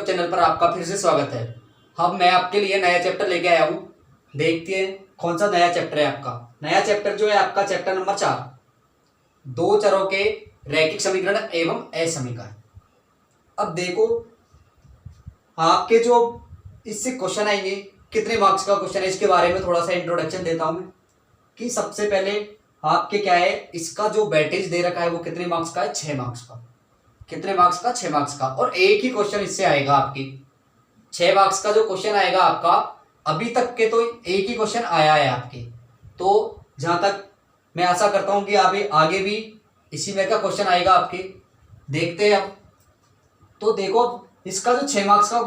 Channel पर आपका फिर से स्वागत है। अब मैं आपके लिए नया चैप्टर लेके आया हूँ। देखते हैं कौन सा नया चैप्टर है आपका। नया चैप्टर जो है आपका चैप्टर नंबर 4, दो चरों के रैखिक समीकरण एवं असमीकरण। अब देखो आपके जो इससे क्वेश्चन आएंगे, कितने मार्क्स का क्वेश्चन है इसके बारे में थोड़ा सा इंट्रोडक्शन देता हूं मैं। कि सबसे पहले आपके क्या है, इसका जो वेटेज दे रखा है वो कितने मार्क्स का है, 6 मार्क्स का। कितने मार्क्स का, 6 मार्क्स का। और एक ही क्वेश्चन इससे आएगा आपकी 6 मार्क्स का जो क्वेश्चन आएगा आपका। अभी तक के तो एक ही क्वेश्चन आया है आपके। तो जहां तक मैं आशा करता हूं कि आगे भी इसी में का क्वेश्चन आएगा आपके। देखते हैं अब। तो देखो इसका जो 6 मार्क्स का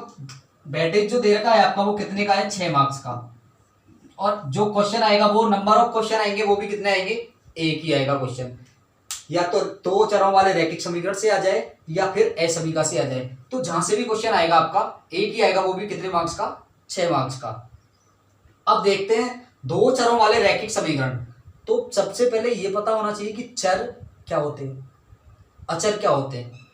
वेटेज जो दे रखा है आपका वो कितने का है, 6 मार्क्स का। और जो क्वेश्चन आएगा वो नंबर ऑफ क्वेश्चन आएंगे वो भी कितने आएंगे, एक ही आएगा क्वेश्चन। या तो दो चरों वाले रैखिक समीकरण से आ जाए या फिर असमीका से आ जाए। तो जहां से भी क्वेश्चन आएगा आपका एक ही आएगा, वो भी कितने मार्क्स का, 6 मार्क्स का। अब देखते हैं दो चरों वाले रैखिक समीकरण। तो सबसे पहले ये पता होना चाहिए कि चर क्या होते हैं, अचर क्या होते हैं।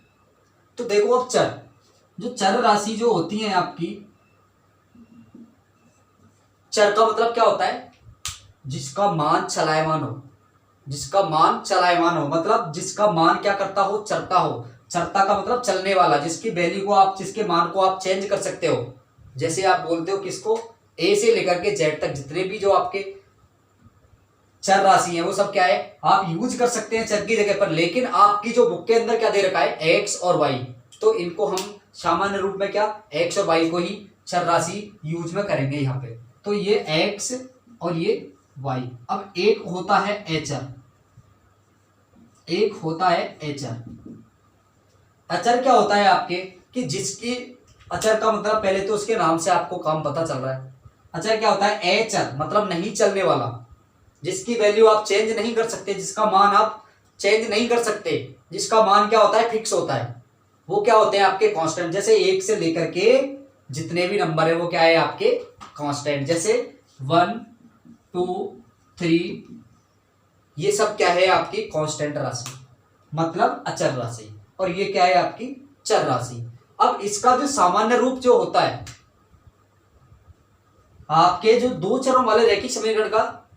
तो देखो अब चर राशि जो होती है आपकी, चर का मतलब क्या होता है, जिसका मान चलायमान हो। जिसका मान चलायमान हो मतलब जिसका मान क्या करता हो, चलता हो। चलता का मतलब चलने वाला, जिसकी वैल्यू को आप, जिसके मान को आप चेंज कर सकते हो। जैसे आप बोलते हो किसको, ए से लेकर के जेड तक जितने भी जो आपके चर राशि है वो सब क्या है, आप यूज कर सकते हैं चर की जगह पर। लेकिन आपकी जो बुक के अंदर क्या दे रखा है, एक्स और वाई। तो इनको हम सामान्य रूप में क्या, एक्स और वाई को ही चर राशि यूज में करेंगे यहाँ पे। तो ये एक्स और ये वाई। अब एक होता है एचर, एक होता है एचर। अचर क्या होता है आपके, कि जिसकी, अचर का मतलब पहले तो उसके नाम से आपको काम पता चल रहा है। अचर क्या होता है, एचर मतलब नहीं चलने वाला, जिसकी वैल्यू आप चेंज नहीं कर सकते, जिसका मान आप चेंज नहीं कर सकते, जिसका मान क्या होता है, फिक्स होता है। वो क्या होते हैं आपके, कांस्टेंट। जैसे 1 से लेकर के जितने भी नंबर है वो क्या है आपके कांस्टेंट। जैसे 1 2 3 ये सब क्या है आपकी कांस्टेंट राशि, मतलब अचर राशि। और ये क्या है आपकी चर राशि। अब इसका जो सामान्य रूप जो होता है आपके, जो दो चरों वाले रैखिक समीकरण का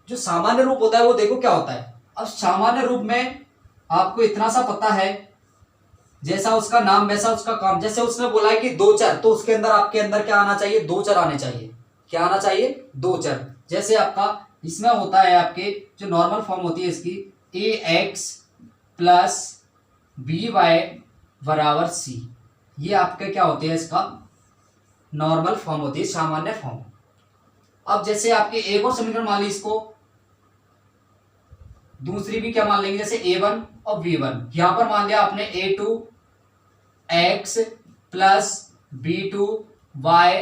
जो सामान्य रूप होता है वो देखो क्या होता है। अब सामान्य रूप में आपको इतना सा पता है, जैसा उसका नाम वैसा उसका काम। जैसे उसने बोला है कि दो चर, तो उसके अंदर आपके अंदर क्या आना चाहिए, दो चर आने चाहिए। क्या आना चाहिए, दो चर। जैसे आपका इसमें होता है आपके जो नॉर्मल फॉर्म होती है इसकी, ए एक्स प्लस बी वाई बराबर सी। ये आपके क्या होते हैं, इसका नॉर्मल फॉर्म होती है, सामान्य फॉर्म। अब जैसे आपके एक और समीकरण मान ली, इसको दूसरी भी क्या मान लेंगे, जैसे a1 और b1। यहां पर मान लिया आपने a2 x plus b2 y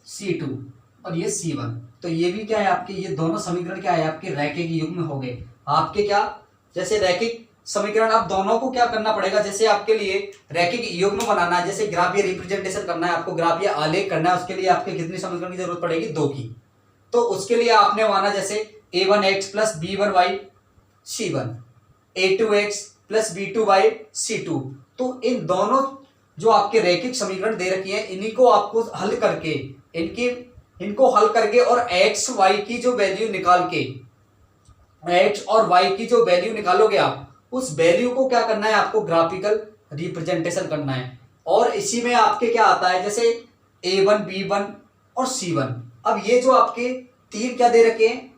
c2 और ये c1। तो ये भी क्या है आपके, ये दोनों समीकरण क्या है आपके रैखिक युग्म हो गए आपके। क्या, जैसे रैखिक समीकरण, आप दोनों को क्या करना पड़ेगा, जैसे आपके लिए रैखिक युग्म बनाना है, जैसे ग्राफीय रिप्रेजेंटेशन करना है आपको, ग्राफीय आलेख करना है, उसके लिए आपके कितनी समीकरण की जरूरत पड़ेगी, 2 की। तो उसके लिए आपने माना जैसे a1x plus b1y c1, a2x plus b2y c2। तो इन दोनों जो आपके रैखिक समीकरण दे रखी है, इन्हीं को आपको हल करके, इनको हल करके और x y की जो वैल्यू निकाल के, x और y की जो वैल्यू निकालोगे आप, उस वैल्यू को क्या करना है आपको, ग्राफिकल रिप्रेजेंटेशन करना है। और इसी में आपके क्या आता है, जैसे a1 b1 और c1। अब ये जो आपके तीन क्या दे रखे हैं,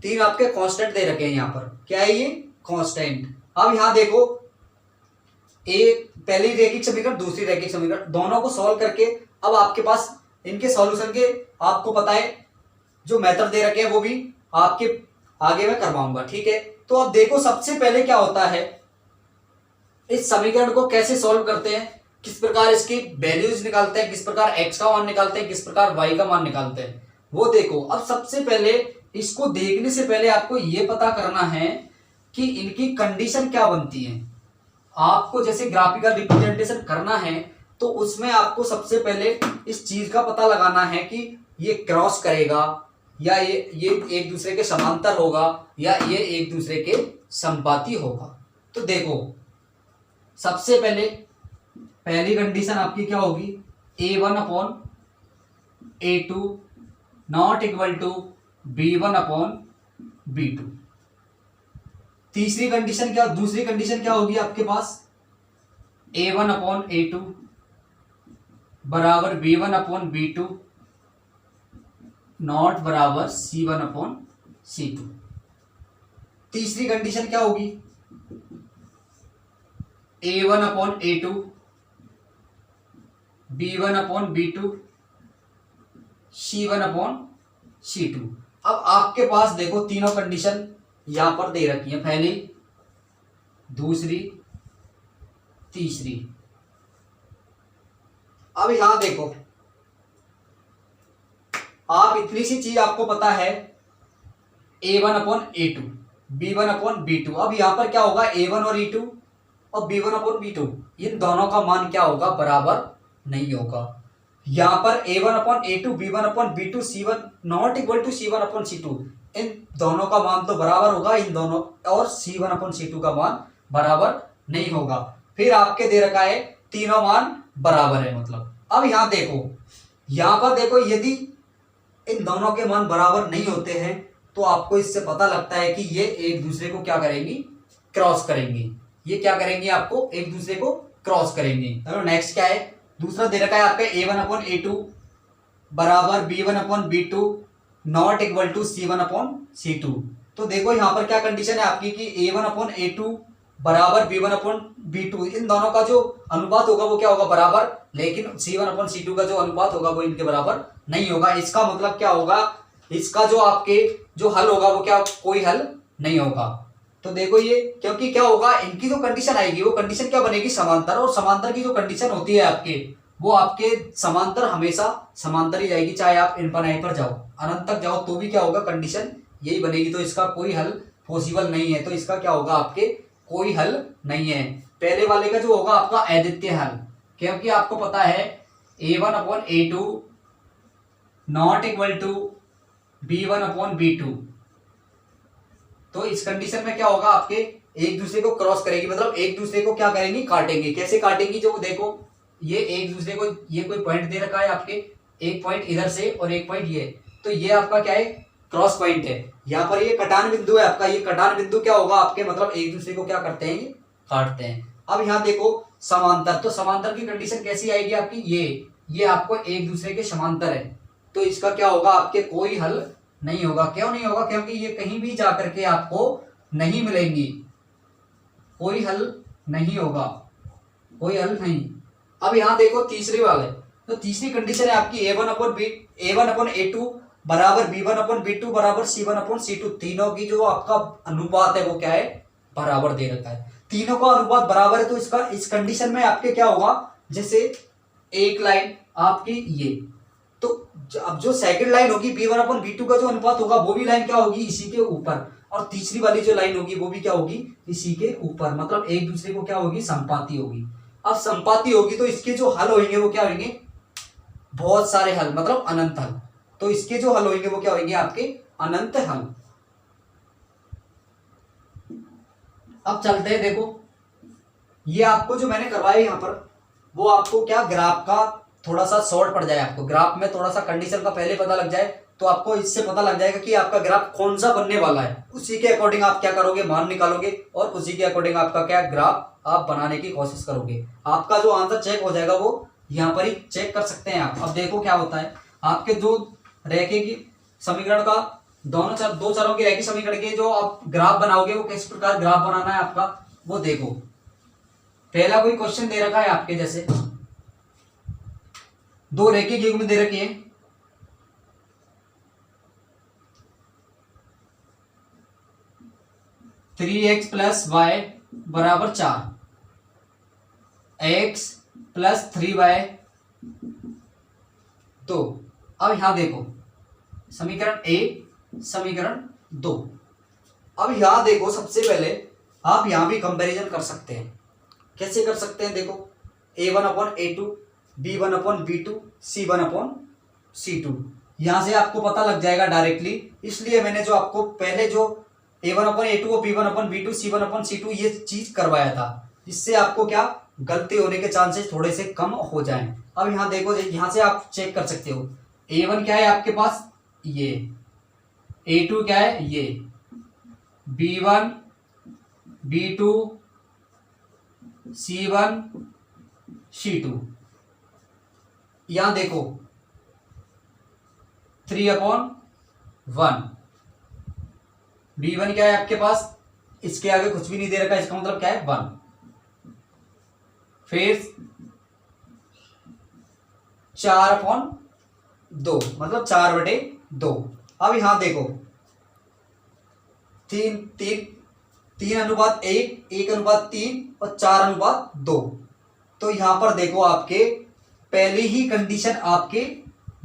तीन आपके कांस्टेंट दे रखे हैं यहां पर। क्या है ये, कांस्टेंट। अब यहां देखो, एक पहली रैखिक समीकरण दूसरी रैखिक समीकरण, दोनों को सॉल्व करके अब आपके पास इनके सॉल्यूशन के आपको पता है जो मेथड दे रखे हैं वो भी आपके आगे मैं करवाऊंगा, ठीक है। तो अब देखो सबसे पहले क्या होता है, इस समीकरण को कैसे सॉल्व करते हैं, किस प्रकार इसकी वैल्यूज निकालते हैं, किस प्रकार x का मान निकालते हैं, किस प्रकार y का मान निकालते हैं, वो देखो। अब सबसे पहले इसको देखने से पहले आपको यह पता करना है कि इनकी कंडीशन क्या बनती है। आपको जैसे ग्राफिकल रिप्रेजेंटेशन करना है तो उसमें आपको सबसे पहले इस चीज का पता लगाना है कि ये क्रॉस करेगा या ये एक दूसरे के समांतर होगा या ये एक दूसरे के संपाती होगा। तो देखो सबसे पहले पहली कंडीशन आपकी क्या होगी, A1/A2 not equal to B1/B2। दूसरी कंडीशन क्या होगी आपके पास, A1/A2 बराबर B1/B2 नॉट बराबर C1/C2। तीसरी कंडीशन क्या होगी, A1/A2 B1/B2 C1/C2। अब आपके पास देखो तीनों कंडीशन यहां पर दे रखी है, पहली, दूसरी, तीसरी। अब यहां देखो, आप इतनी सी चीज आपको पता है, A1/A2 B1/B2। अब यहां पर क्या होगा, A1 और E2 और B1/B2 इन दोनों का मान क्या होगा, बराबर नहीं होगा। यहां पर A1/A2 B1/B2 C1 not equal to C1/C2, इन दोनों का मान तो बराबर होगा, इन दोनों, और C1/C2 का मान बराबर नहीं होगा। फिर आपके दे रखा है तीनों मान बराबर है, मतलब। अब यहां पर देखो यदि इन दोनों के मान बराबर नहीं होते हैं तो आपको इससे पता लगता है कि ये एक दूसरे को क्या करेंगी, क्रॉस करेंगी। ये क्या करेंगी, आपको एक दूसरे को क्रॉस करेंगे। चलो नेक्स्ट क्या है, दूसरा दे रखा है आपका A1/A2 बराबर B1/B2 not equal to C1/C2। तो देखो यहां पर क्या कंडीशन है आपकी कि A1/A2 बराबर B1/B2, इन दोनों का जो अनुपात होगा वो क्या होगा, बराबर, लेकिन C1/C2 का जो अनुपात होगा वो इनके बराबर नहीं होगा। इसका मतलब क्या होगा, इसका जो आपके जो हल होगा वो क्या, कोई हल नहीं होगा। तो देखो ये, क्योंकि क्या होगा, इनकी जो कंडीशन आएगी वो कंडीशन क्या बनेगी, समांतर। और समांतर की जो कंडीशन होती है आपके, वो आपके समांतर हमेशा समांतर ही जाएगी, चाहे आप इनफिनिटी पर जाओ, अनंत तक जाओ, तो भी क्या होगा, कंडीशन यही बनेगी। तो इसका कोई हल पॉसिबल नहीं है। तो इसका क्या होगा, आपके कोई हल नहीं है। पहले वाले का जो होगा आपका अद्वितीय हल, क्योंकि आपको पता है A1/A2 not equal to B1/B2। तो इस कंडीशन में क्या होगा, आपके एक दूसरे को क्रॉस करेगी, मतलब एक दूसरे को क्या करेंगी, काटेंगी। कैसे काटेंगी, जो देखो ये एक दूसरे को, ये कोई पॉइंट दे रखा है आपके, एक पॉइंट इधर से और एक पॉइंट ये, तो ये आपका क्या है, क्रॉस पॉइंट है। यहाँ पर ये कटान बिंदु है आपका, ये कटान बिंदु क्या होगा आपके, मतलब एक दूसरे को क्या करते हैं, काटते हैं। अब यहाँ देखो समांतर, तो समांतर की कंडीशन कैसी आएगी आपकी, ये आपको एक दूसरे के समांतर है, तो इसका क्या होगा, आपके कोई हल नहीं होगा। क्यों नहीं होगा, क्योंकि ये कहीं भी जाकर के आपको नहीं मिलेंगी, कोई हल नहीं होगा, कोई हल नहीं। अब यहां देखो तीसरी वाले, तो तीसरी कंडीशन है आपकी A1/A2 बराबर B1/B2 बराबर C1/C2। तीनों की जो आपका अनुपात है वो क्या है, बराबर दे रखा है। तीनों का अनुपात बराबर है, तो इसका इस कंडीशन में आपके क्या होगा, जैसे एक लाइन आपकी ये, तो अब जो सेकंड लाइन होगी B1/B2 का जो अनुपात होगा वो भी लाइन क्या होगी, इसी के ऊपर, और तीसरी वाली जो लाइन होगी वो भी क्या होगी, इसी के ऊपर, मतलब एक दूसरे को क्या होगी, संपाती होगी। अब संपाती होगी तो इसके जो हल होंगे वो क्या होंगे, बहुत सारे हल, मतलब अनंत हल। तो इसके जो हल होंगे वो क्या होंगे, आपके अनंत हल। अब चलते हैं, देखो ये आपको जो मैंने करवाया यहां पर, वो आपको क्या, ग्राफ का थोड़ा सा शॉर्ट पड़ जाए, आपको ग्राफ में थोड़ा सा कंडीशन का पहले पता लग जाए, तो आपको इससे पता लग जाएगा कि आपका ग्राफ कौन सा बनने वाला है। उसी के अकॉर्डिंग आप क्या करोगे, मान निकालोगे, और उसी के अकॉर्डिंग आपका क्या ग्राफ आप बनाने की कोशिश करोगे। आपका जो आंसर चेक हो जाएगा वो यहाँ पर ही चेक कर सकते हैं आप। अब देखो क्या होता है, आपके जो रेखे की समीकरण का दो चरों की रेखीय समीकरण के जो आप ग्राफ बनाओगे, वो किस प्रकार ग्राफ बनाना है आपका, वो देखो। पहला कोई क्वेश्चन दे रखा है आपके, जैसे दो रेखीय युग्म दे रखी है, थ्री एक्स प्लस वाई बराबर 4, एक्स प्लस 3y 2। अब यहां देखो समीकरण 1 समीकरण 2। अब यहां देखो, सबसे पहले आप यहां भी कंपैरिजन कर सकते हैं। कैसे कर सकते हैं, देखो A1/A2 B1/B2 C1/C2, यहां से आपको पता लग जाएगा डायरेक्टली। इसलिए मैंने जो आपको पहले जो A1/A2 और B1/B2 C1/C2 ये चीज करवाया था, जिससे आपको क्या गलती होने के चांसेस थोड़े से कम हो जाएं। अब यहाँ देखो, यहाँ से आप चेक कर सकते हो A1 क्या है आपके पास, ये A2 क्या है, ये B1 B2 C1 C2। यहां देखो 3/1। B1 क्या है आपके पास, इसके आगे कुछ भी नहीं दे रखा, इसका मतलब क्या है 1। फिर 4/2 मतलब 4/2। अब यहां देखो 3:1, 1:3 और 4:2। तो यहां पर देखो आपके पहली ही कंडीशन आपके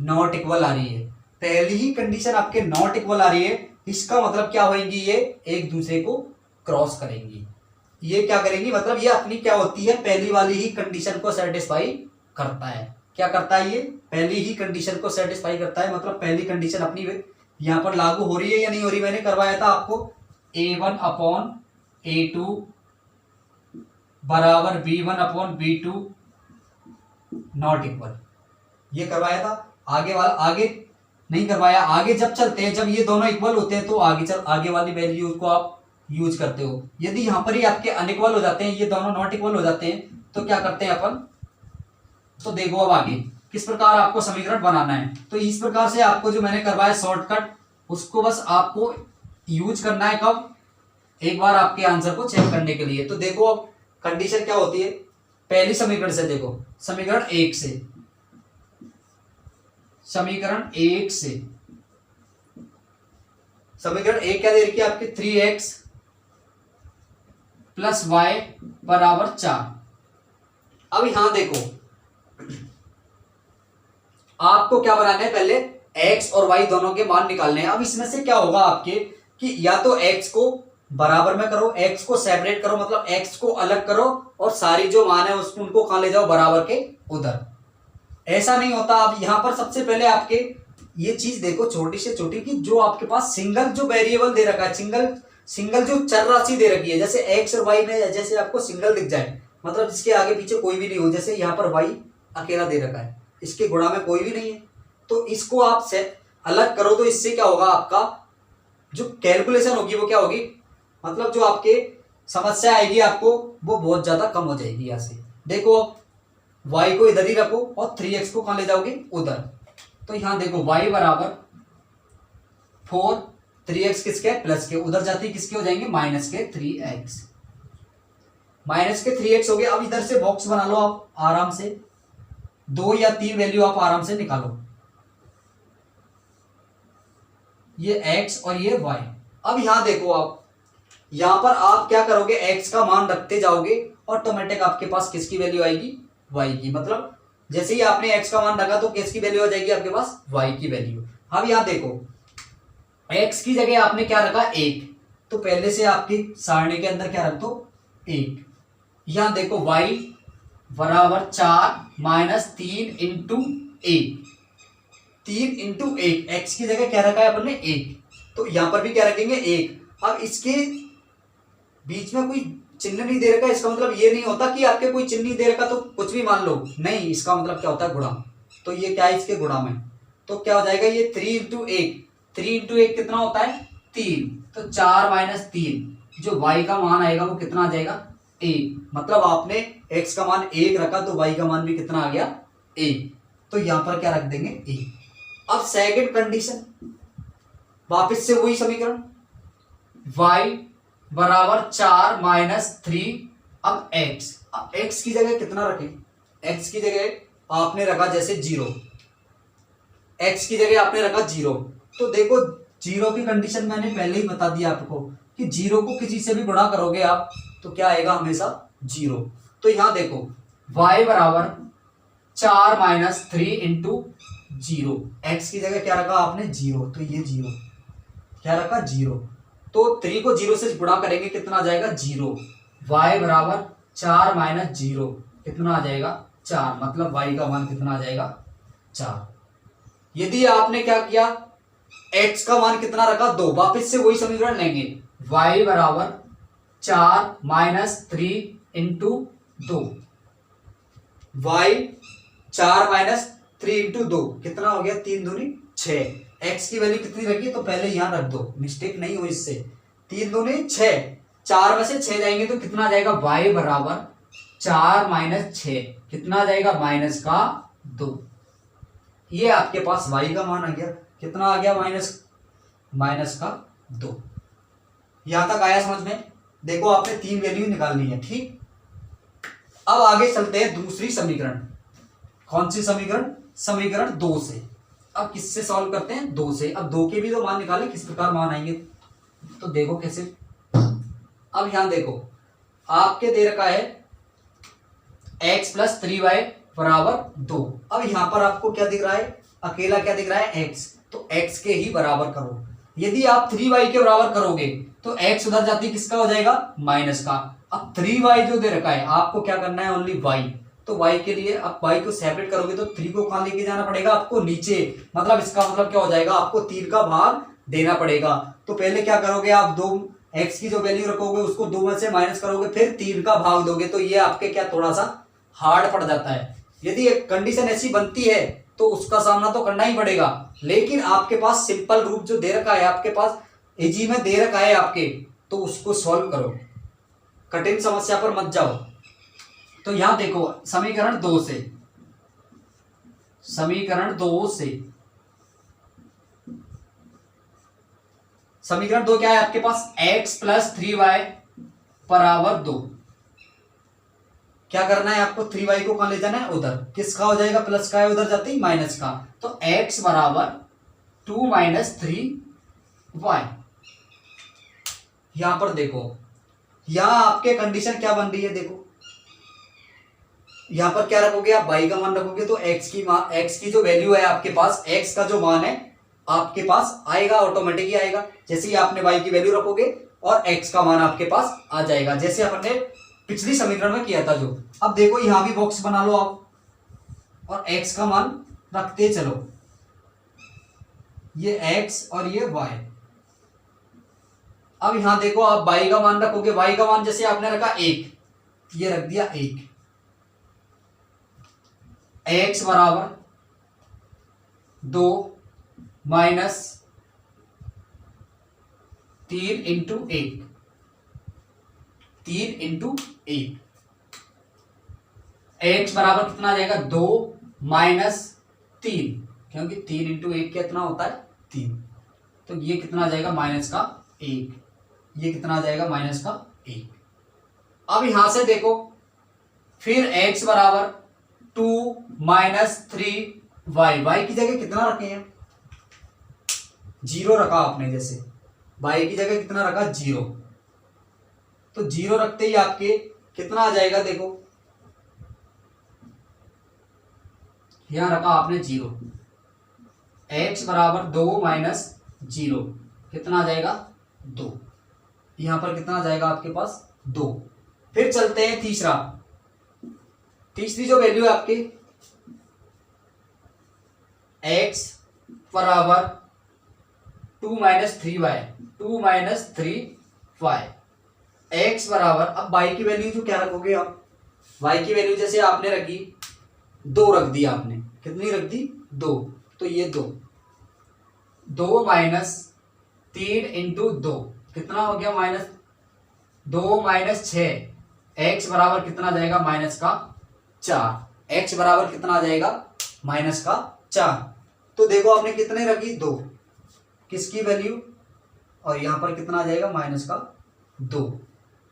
नॉट इक्वल आ रही है, पहली ही कंडीशन आपके नॉट इक्वल आ रही है। इसका मतलब क्या होएंगी, ये एक दूसरे को क्रॉस करेंगी। ये क्या करेंगी, मतलब ये अपनी क्या होती है, पहली वाली ही कंडीशन को सेटिस्फाई करता है। क्या करता है, ये पहली ही कंडीशन को सेटिस्फाई करता है, मतलब पहली कंडीशन अपनी यहां पर लागू हो रही है या नहीं हो रही। मैंने करवाया था आपको A1/A2 बराबर B1/B2 नॉट इक्वल, ये करवाया था। आगे वाला आगे नहीं करवाया। आगे जब चलते हैं, जब ये दोनों इक्वल होते हैं तो आगे वाली वैल्यू को आप यूज करते हो। यदि यहां पर ही आपके अनइक्वल हो जाते हैं, ये दोनों नॉट इक्वल हो जाते हैं, तो क्या करते हैं अपन, तो देखो अब आगे किस प्रकार आपको समीकरण बनाना है। तो इस प्रकार से आपको जो मैंने करवाया शॉर्टकट, उसको बस आपको यूज करना है कब, एक बार आपके आंसर को चेक करने के लिए। तो देखो अब कंडीशन क्या होती है, पहली समीकरण से देखो, समीकरण 1 से, समीकरण 1 से, समीकरण 1 क्या दे रखी है आपके 3x + y = 4। अब यहां देखो आपको क्या बनाना है, पहले x और y दोनों के मान निकालने हैं। अब इसमें से क्या होगा आपके कि या तो x को बराबर में करो, x को सेपरेट करो, मतलब x को अलग करो और सारी जो मान है उसको उनको कहां ले जाओ, बराबर के उधर। ऐसा नहीं होता। अब यहां पर सबसे पहले आपके ये चीज देखो छोटी से छोटी, कि जो आपके पास सिंगल जो वेरिएबल दे रखा है, सिंगल जो चर राशि दे रखी है, जैसे x और y में जैसे आपको सिंगल दिख जाए, मतलब जिसके आगे पीछे कोई भी नहीं हो, जैसे यहाँ पर y अकेला दे रखा है, इसके गुणा में कोई भी नहीं है, तो इसको आप से अलग करो। तो इससे क्या होगा, आपका जो कैलकुलेशन होगी वो क्या होगी, मतलब जो आपके समस्या आएगी आपको वो बहुत ज्यादा कम हो जाएगी। यहां से देखो अब y को इधर ही रखो और 3x को कहां ले जाओगे, उधर। तो यहां देखो y = 4, 3x किसके प्लस के, उधर जाती किसके हो जाएंगे, -3x, -3x हो गया। अब इधर से बॉक्स बना लो आप आराम से, 2 या 3 वैल्यू आप आराम से निकालो, ये x और ये y। अब यहां देखो आप, यहां पर आप क्या करोगे, x का मान रखते जाओगे, ऑटोमेटिक आपके पास किसकी वैल्यू आएगी, y की। मतलब जैसे ही आपने x का मान रखा तो किसकी वैल्यू आ जाएगी आपके पास, y की वैल्यू। अब यहां देखो x की जगह आपने क्या रखा, 1, तो पहले से आपकी सारणी के अंदर क्या रख दो, 1। यहां देखो y = 4 - 3 × 1, 3 × 1, x की जगह क्या रखा है अपन ने, 1, तो यहां पर भी क्या रखेंगे, 1। अब इसके बीच में कोई चिन्ह नहीं दे रखा, इसका मतलब ये नहीं होता कि आपके कोई चिन्ह नहीं दे रखा तो कुछ भी मान लो, नहीं, इसका मतलब क्या होता है, गुणा। तो ये क्या है, इसके गुणा में, तो क्या हो जाएगा, ये 3 × 1, 3 × 1 कितना होता है, 3, तो 4 - 3, जो y का मान आएगा वो कितना आ जाएगा, 1। मतलब आपने x का मान 1 रखा तो y का मान भी कितना आ गया, 1, तो यहां पर क्या रख देंगे, 1। अब सेकंड कंडीशन, वापस से वही समीकरण, y = 4 - 3, अब x की जगह कितना रखें, x की जगह आपने रखा जैसे 0, x की जगह आपने रखा 0। तो देखो 0 की कंडीशन मैंने पहले ही बता दिया आपको कि 0 को किसी से भी गुणा करोगे आप तो क्या आएगा, हमेशा 0। तो यहां देखो y = 4 - 3 × 0, x की जगह क्या रखा आपने, 0, तो ये 0 क्या रखा, 0, तो 3 को 0 से गुणा करेंगे कितना आ जाएगा, 0। y = 4 - 0 कितना आ जाएगा, 4, मतलब y का मान कितना आ जाएगा, 4। यदि आपने क्या किया, x का मान कितना रखा, 2, वापस से वही समीकरण लेंगे, y = 4 - 3 into 2, Y 4 minus 3 into 2 कितना हो गया, 3 दूनी 6। एक्स की वैल्यू कितनी रखी तो पहले यहां रख दो, मिस्टेक नहीं हो इससे। 3 दूनी 6, 4 में से 6 जाएंगे तो कितना आ जाएगा, वाई बराबर 4 माइनस 6 कितना आ जाएगा, माइनस का 2। ये आपके पास वाई का मान आ गया, कितना आ गया, माइनस का 2। यहां तक आया समझ में। देखो आपने 3 वैल्यू निकालनी है, ठीक। अब आगे चलते हैं दूसरी समीकरण। कौन सी समीकरण, समीकरण 2 से। अब किससे सॉल्व करते हैं, 2 से। अब 2 के भी तो मान निकाले, किस प्रकार मान आएंगे, तो देखो कैसे। अब यहां देखो आपके दे रखा है x प्लस 3y बराबर 2। अब यहां पर आपको क्या दिख रहा है, अकेला क्या दिख रहा है, x, तो x के ही बराबर करो। यदि आप 3y के बराबर करोगे तो x उधर जाती किसका हो जाएगा, माइनस का। अब 3y जो दे रखा है आपको क्या करना है, ओनली y। तो y के लिए अब y को सेपरेट करोगे तो 3 को कहां लेके जाना पड़ेगा आपको, नीचे। मतलब इसका मतलब क्या हो जाएगा, आपको 3 का भाग देना पड़ेगा। तो पहले क्या करोगे आप, 2 x की जो वैल्यू रखोगे उसको 2 में से माइनस करोगे, फिर 3 का भाग दोगे। तो ये आपके क्या थोड़ा सा हार्ड पड़ जाता है। यदि एक कंडीशन ऐसी बनती है तो उसका सामना तो करना ही पड़ेगा, लेकिन आपके पास सिंपल रूप जो दे रखा है, आपके पास इजी में दे रखा है आपके, तो उसको सॉल्व करो, कठिन समस्या पर मत जाओ। तो यहां देखो समीकरण 2 से, समीकरण 2 से, समीकरण 2 क्या है आपके पास, x प्लस 3y बराबर 2। क्या करना है आपको, 3y को कहां ले जाना है, उधर। किसका हो जाएगा, प्लस का है, उधर जाती माइनस का। तो x बराबर 2 माइनस 3y। यहां पर देखो, यहां आपके कंडीशन क्या बन रही है, देखो यहां पर क्या रखोगे आप, y का मान रखोगे तो x की जो वैल्यू है आपके पास, x का जो मान है आपके पास आएगा, ऑटोमेटिक ही आएगा। जैसे ही आपने y की वैल्यू रखोगे और x का मान आपके पास आ जाएगा, जैसे अपने पिछली समीकरण में किया था जो। अब देखो यहां भी बॉक्स बना लो आप और x का मान रखते चलो, ये x और ये y। अब यहां देखो आप y का मान रखोगे, y का मान जैसे आपने रखा 1, ये रख दिया 1। x बराबर 2 माइनस 3 इंटू 1, 3 इंटू 1। x बराबर कितना आ जाएगा, 2 माइनस 3, क्योंकि 3 इंटू 1 कितना होता है, 3। तो ये कितना आ जाएगा, माइनस का 1। ये कितना आ जाएगा, माइनस का 1। अब यहां से देखो फिर x बराबर 2 माइनस 3y, y की जगह कितना रखे हैं, 0 रखा आपने। जैसे y की जगह कितना रखा, 0। तो 0 रखते ही आपके कितना आ जाएगा, देखो यहां रखा आपने 0। x बराबर 2 माइनस 0 कितना आ जाएगा, 2। यहां पर कितना आ जाएगा आपके पास, 2। फिर चलते हैं तीसरी जो वैल्यू है आपकी, x बराबर 2 minus 3y, 2 minus 3y। x बराबर, अब y की वैल्यू जो क्या रखोगे आप, y की वैल्यू जैसे आपने रखी 2 रख दी आपने, कितनी रख दी, 2। तो ये 2 माइनस 3 इंटू 2 कितना हो गया, माइनस 2 माइनस 6। x बराबर कितना आ जाएगा, माइनस का 4। x बराबर कितना आ जाएगा, माइनस का 4। तो देखो आपने कितने रखी, 2, किसकी वैल्यू, और यहां पर कितना आ जाएगा, माइनस का 2।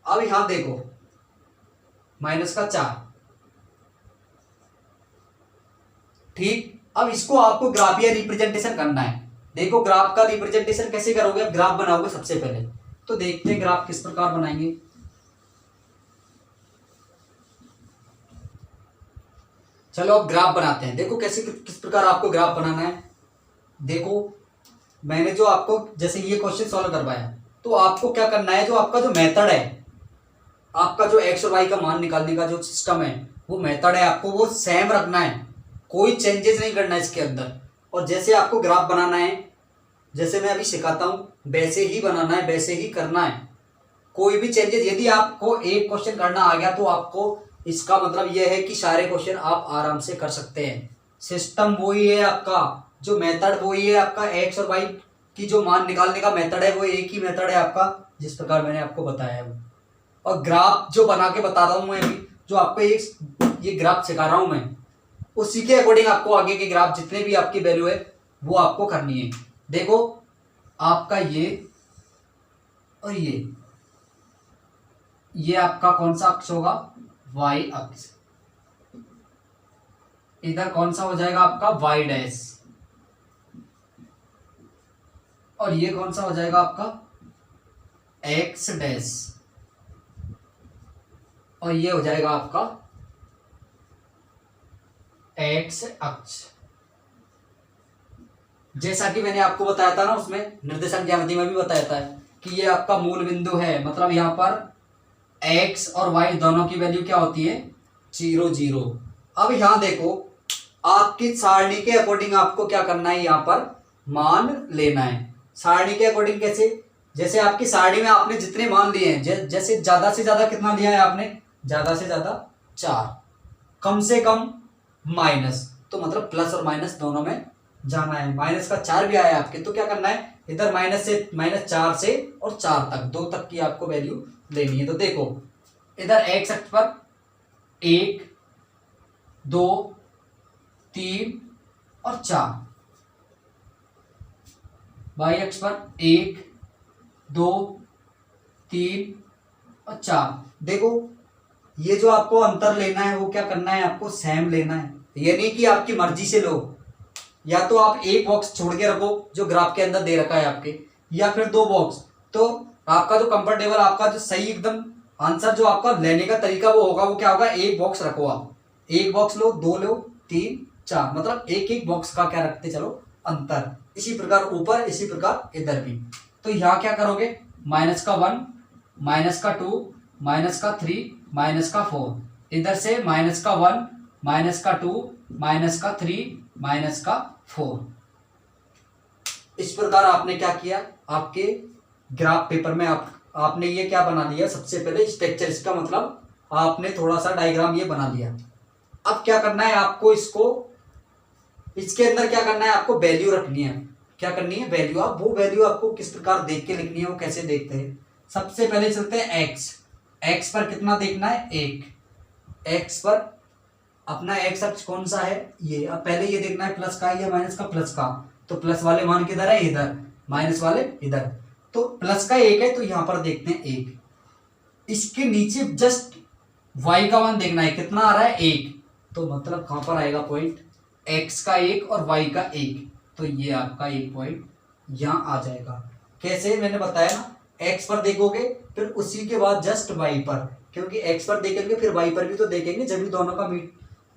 अब यहां देखो माइनस का 4, ठीक। अब इसको आपको ग्राफीय रिप्रेजेंटेशन करना है। देखो ग्राफ का रिप्रेजेंटेशन कैसे करोगे, अब ग्राफ बनाओगे सबसे पहले। तो देखते हैं ग्राफ किस प्रकार बनाएंगे। चलो अब ग्राफ बनाते हैं। देखो कैसे, किस प्रकार आपको ग्राफ बनाना है। देखो मैंने जो आपको जैसे ये क्वेश्चन सॉल्व करवाया, तो आपको क्या करना है, जो आपका जो मेथड है, आपका जो एक्स और वाई का मान निकालने का जो सिस्टम है, वो मेथड है, आपको वो सेम रखना है, कोई चेंजेस नहीं करना है इसके अंदर। और जैसे आपको ग्राफ बनाना है, जैसे मैं अभी सिखाता हूं वैसे ही बनाना है, वैसे ही करना है, कोई भी चेंजेस, यदि आपको एक क्वेश्चन करना आ गया तो आपको इसका मतलब यह है कि सारे क्वेश्चन आप आराम से कर सकते हैं। सिस्टम वही है आपका, जो मेथड वही है आपका, एक्स और वाई की जो मान निकालने का मेथड है वो एक ही मेथड है आपका, जिस प्रकार मैंने आपको बताया है वो। और ग्राफ जो बना के बता रहा हूं मैं अभी, जो आपको ये ग्राफ सिखा रहा हूं मैं, उसी के अकॉर्डिंग आपको आगे के ग्राफ जितने भी आपकी वैल्यू है वो आपको करनी है। देखो आपका ये और ये आपका कौन सा अक्ष होगा, वाई अक्ष। इधर कौन सा हो जाएगा आपका, वाई डैश। और ये कौन सा हो जाएगा आपका, एक्स डैश। और ये हो जाएगा आपका एक्स अक्ष। जैसा कि मैंने आपको बताया था ना, उसमें निर्देशांक ज्यामिति में भी बताया था कि ये आपका मूल बिंदु है, मतलब यहाँ पर x और y दोनों की वैल्यू क्या होती है, 0 0। अब यहाँ देखो आपकी सारणी के अकॉर्डिंग आपको क्या करना है, यहाँ पर मान लेना है। सारणी के अकॉर्डिंग कैसे, जैसे आपकी सारणी में आपने जितने मान लिए हैं, जैसे ज्यादा से ज्यादा कितना लिया है आपने, ज्यादा से ज्यादा 4, कम से कम माइनस, तो मतलब प्लस और माइनस दोनों में जाना है। माइनस का 4 भी आया आपके, तो क्या करना है, इधर -4 से और 4 तक, 2 तक की आपको वैल्यू लेनी है। तो देखो इधर एक्स अक्ष पर 1 2 3 और 4, वाई अक्ष पर 1 2 3 और 4। देखो ये जो आपको अंतर लेना है वो क्या करना है, आपको सेम लेना है, ये नहीं कि आपकी मर्जी से लो। या तो आप एक बॉक्स छोड़ के रखो जो ग्राफ के अंदर दे रखा है आपके, या फिर 2 बॉक्स, तो आपका जो कंफर्टेबल, आपका जो सही एकदम आंसर जो आपका लेने का तरीका वो होगा, वो क्या होगा, एक बॉक्स रखो आप, एक बॉक्स लो, 2 लो, 3 4, मतलब एक एक बॉक्स का क्या रखते चलो अंतर। इसी प्रकार ऊपर, इसी प्रकार इधर भी। तो यहाँ क्या करोगे, -1 -2 -3 -4, इधर से -1 -2 -3 -4। इस प्रकार आपने क्या किया, आपके ग्राफ पेपर में आपने ये क्या बना लिया, सबसे पहले स्ट्रक्चर, इसका मतलब आपने थोड़ा सा डायग्राम ये बना लिया। अब क्या करना है आपको, इसके अंदर क्या करना है, आपको वैल्यू रखनी है। क्या करनी है, वैल्यू। आप वो वैल्यू आपको किस प्रकार देख के लिखनी है, वो कैसे देखते हैं। सबसे पहले चलते हैं एक्स पर कितना देखना है, 1। एक्स पर अपना एक्स अक्ष कौन सा है, ये। अब पहले ये देखना है प्लस का या माइनस का, प्लस का, तो प्लस वाले मान किधर है, इधर, माइनस वाले इधर। तो प्लस का 1 है, तो यहां पर देखते हैं 1। इसके नीचे जस्ट वाई का मान देखना है, कितना आ रहा है, 1। तो मतलब कहां पर आएगा पॉइंट, एक्स का 1 और वाई का 1, तो ये आपका 1 पॉइंट यहां आ जाएगा। कैसे, मैंने बताया ना, एक्स पर देखोगे, फिर उसी के बाद जस्ट वाई पर, क्योंकि एक्स पर देखेंगे फिर वाई पर भी तो देखेंगे, जब भी दोनों का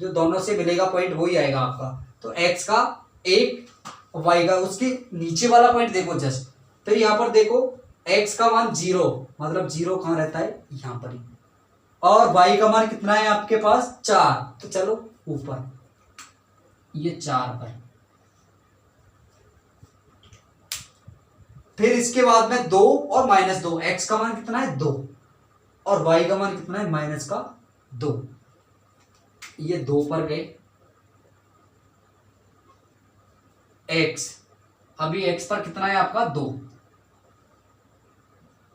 जो दोनों से मिलेगा पॉइंट वही आएगा आपका। तो एक्स का 1, वाई का उसके नीचे वाला पॉइंट देखो जस्ट, फिर यहाँ पर देखो एक्स का मान 0, मतलब 0 कहाँ रहता है, यहाँ पर ही। और वाई का मान कितना है आपके पास, 4, तो चलो ऊपर, ये 4 पर। फिर इसके बाद में 2 और -2, एक्स का मान कितना है, 2, और वाई का मान कितना है, -2। ये 2 पर गए, एक्स, अभी एक्स पर कितना है आपका, 2,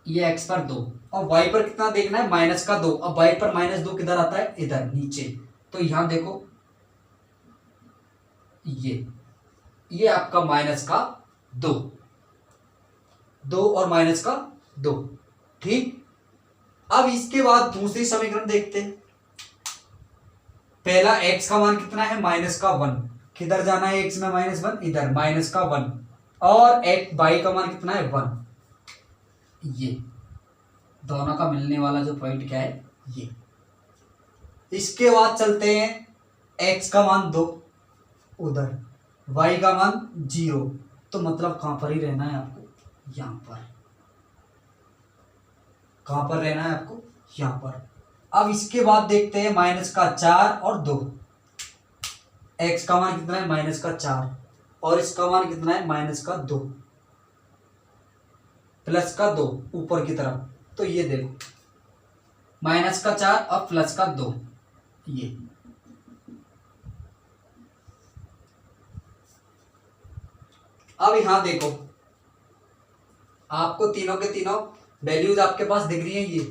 ये एक्स पर 2, और वाई पर कितना देखना है, -2। अब वाई पर -2 किधर आता है, इधर नीचे। तो यहां देखो ये आपका -2, 2 और -2, ठीक। अब इसके बाद दूसरी समीकरण देखते हैं। पहला x का मान कितना है, -1, किधर जाना है x में -1, इधर -1, और y का मान कितना है, 1। ये दोनों का मिलने वाला जो पॉइंट क्या है, ये। इसके बाद चलते हैं, x का मान 2 उधर, y का मान 0, तो मतलब कहां पर ही रहना है आपको, यहां पर। कहां पर रहना है आपको, यहां पर। अब इसके बाद देखते हैं -4 और 2। x का मान कितना है, -4, और इसका मान कितना है, -2, +2 ऊपर की तरफ। तो ये देखो माइनस का 4 और प्लस का 2, ये अब यहां देखो आपको तीनों के तीनों वैल्यूज आपके पास दिख रही हैं। ये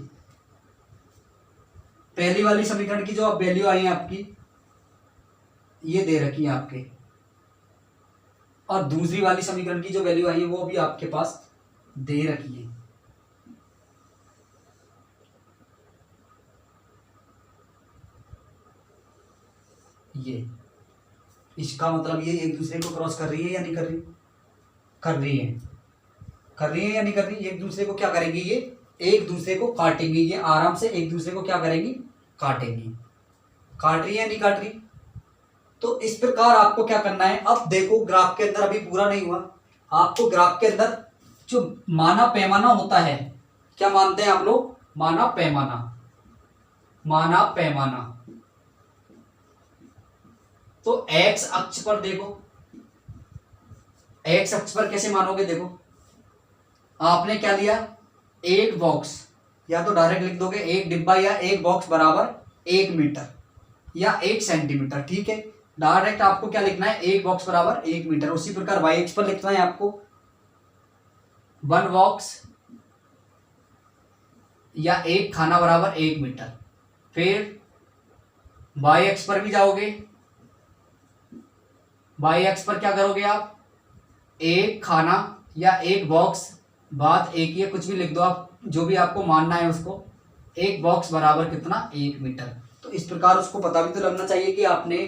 पहली वाली समीकरण की जो वैल्यू आई है आपकी, ये दे रखी है आपके, और दूसरी वाली समीकरण की जो वैल्यू आई है वो भी आपके पास दे रखी है। ये इसका मतलब ये एक दूसरे को क्रॉस कर रही है या नहीं कर रही? कर रही है। कर रही है या नहीं कर रही? एक दूसरे को क्या करेंगी? ये एक दूसरे को काटेंगी, ये आराम से एक दूसरे को क्या करेंगी? काटेंगी। काट रही है नहीं काट रही? तो इस प्रकार आपको क्या करना है, अब देखो ग्राफ के अंदर अभी पूरा नहीं हुआ, आपको ग्राफ के अंदर जो माना पैमाना होता है, क्या मानते हैं आप लोग? माना पैमाना। माना पैमाना तो एक्स अक्ष पर देखो, एक्स अक्ष पर कैसे मानोगे? देखो आपने क्या लिया, एक बॉक्स, या तो डायरेक्ट लिख दोगे एक डिब्बा या एक बॉक्स बराबर 1 मीटर या 1 सेंटीमीटर, ठीक है। डायरेक्ट आपको क्या लिखना है, एक बॉक्स बराबर 1 मीटर। उसी प्रकार वाई एक्स पर लिखना है आपको 1 बॉक्स या एक खाना बराबर 1 मीटर। फिर वाई एक्स पर भी जाओगे, वाई एक्स पर क्या करोगे आप, एक खाना या एक बॉक्स, बात एक ही है, कुछ भी लिख दो आप, जो भी आपको मानना है उसको, एक बॉक्स बराबर कितना, 1 मीटर। तो इस प्रकार उसको पता भी तो लगना चाहिए कि आपने,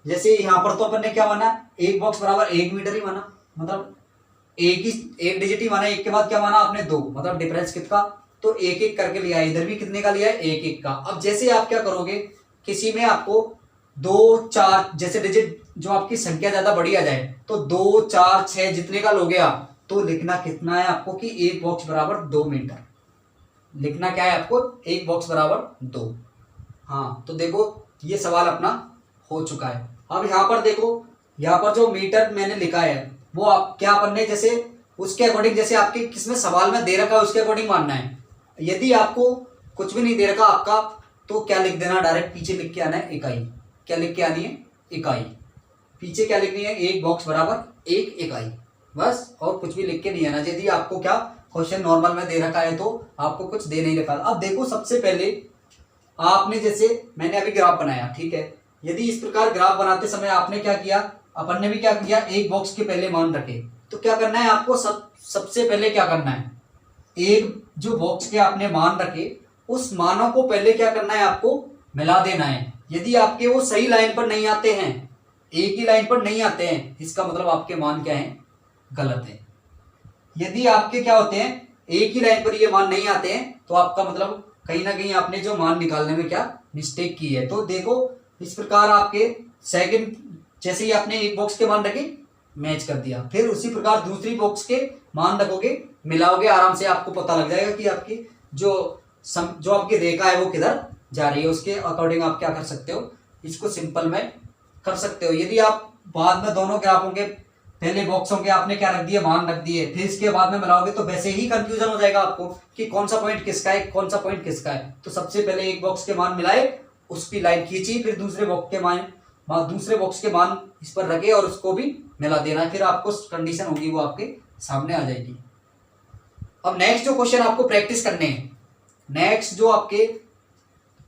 जैसे यहां पर तो अपन ने क्या माना, एक बॉक्स बराबर 1 मीटर ही माना, मतलब एक डिजिट ही माना, एक के बाद क्या माना आपने, 2, मतलब डिफरेंस कितना, तो एक एक करके लिया है, इधर भी कितने का लिया है, एक एक का। अब जैसे आप क्या करोगे, किसी में आपको 2, 4 जैसे डिजिट जो आपकी संख्या ज्यादा बड़ी आ जाए, तो 2, 4, 6 जितने का लोगे आप, तो लिखना कितना है आपको कि एक बॉक्स बराबर 2 मीटर। लिखना क्या है आपको, एक बॉक्स बराबर 2। हाँ, तो देखो ये सवाल अपना हो चुका है। अब यहाँ पर देखो, यहाँ पर जो मीटर मैंने लिखा है वो आप क्या अपन ने जैसे उसके अकॉर्डिंग, जैसे आपके किसमें सवाल में दे रखा है उसके अकॉर्डिंग मानना है। यदि आपको कुछ भी नहीं दे रखा आपका, तो क्या लिख देना, डायरेक्ट पीछे लिख के आना है इकाई। क्या लिख के आनी है, इकाई। पीछे क्या लिखनी है, एक बॉक्स बराबर 1 इकाई, बस, और कुछ भी लिख के नहीं आना। यदि आपको क्या क्वेश्चन नॉर्मल में दे रखा है तो आपको कुछ दे नहीं रखा। अब देखो सबसे पहले आपने, जैसे मैंने अभी ग्राफ बनाया, ठीक है, यदि इस प्रकार ग्राफ बनाते समय आपने क्या किया, अपन ने भी क्या किया, एक बॉक्स के पहले मान रखे, तो क्या करना है आपको, सबसे पहले क्या करना है, एक जो बॉक्स के आपने मान रखे उस मानों को पहले क्या करना है आपको, मिला देना है। यदि आपके वो सही लाइन पर नहीं आते हैं, एक ही लाइन पर नहीं आते हैं, इसका मतलब आपके मान क्या है, गलत है। यदि आपके क्या होते हैं, एक ही लाइन पर ये मान नहीं आते हैं, तो आपका मतलब कहीं ना कहीं आपने जो मान निकालने में क्या मिस्टेक की है। तो देखो इस प्रकार आपके सेकंड, जैसे ही आपने एक बॉक्स के मान रखे, मैच कर दिया, फिर उसी प्रकार दूसरी बॉक्स के मान रखोगे, मिलाओगे, आराम से आपको पता लग जाएगा कि आपकी जो आपकी रेखा है वो किधर जा रही है। उसके अकॉर्डिंग आप क्या कर सकते हो, इसको सिंपल में कर सकते हो। यदि आप बाद में दोनों ग्राफों के पहले बॉक्सों के आपने क्या रख दिए, मान रख दिए, फिर इसके बाद में मिलाओगे तो वैसे ही कंफ्यूजन हो जाएगा आपको कि कौन सा पॉइंट किसका है, कौन सा पॉइंट किसका है। तो सबसे पहले एक बॉक्स के मान मिलाए, उसकी लाइन खींची, फिर दूसरे बॉक्स के मान इस पर रखे और उसको भी मिला देना, फिर आपको कंडीशन होगी वो आपके सामने आ जाएगी। अब नेक्स्ट जो क्वेश्चन आपको प्रैक्टिस करने हैं, नेक्स्ट जो आपके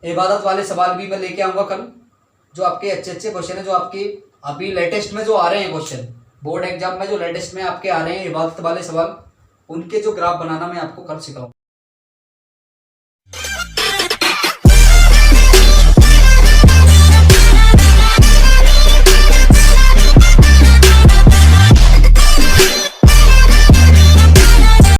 इबादत वाले सवाल भी मैं लेके आऊंगा कल, जो आपके अच्छे अच्छे क्वेश्चन है, जो आपके अभी लेटेस्ट में जो आ रहे हैं क्वेश्चन, बोर्ड एग्जाम में जो लेटेस्ट में आपके आ रहे हैं इबादत वाले सवाल, उनके जो ग्राफ बनाना मैं आपको कल सिखाऊंगा।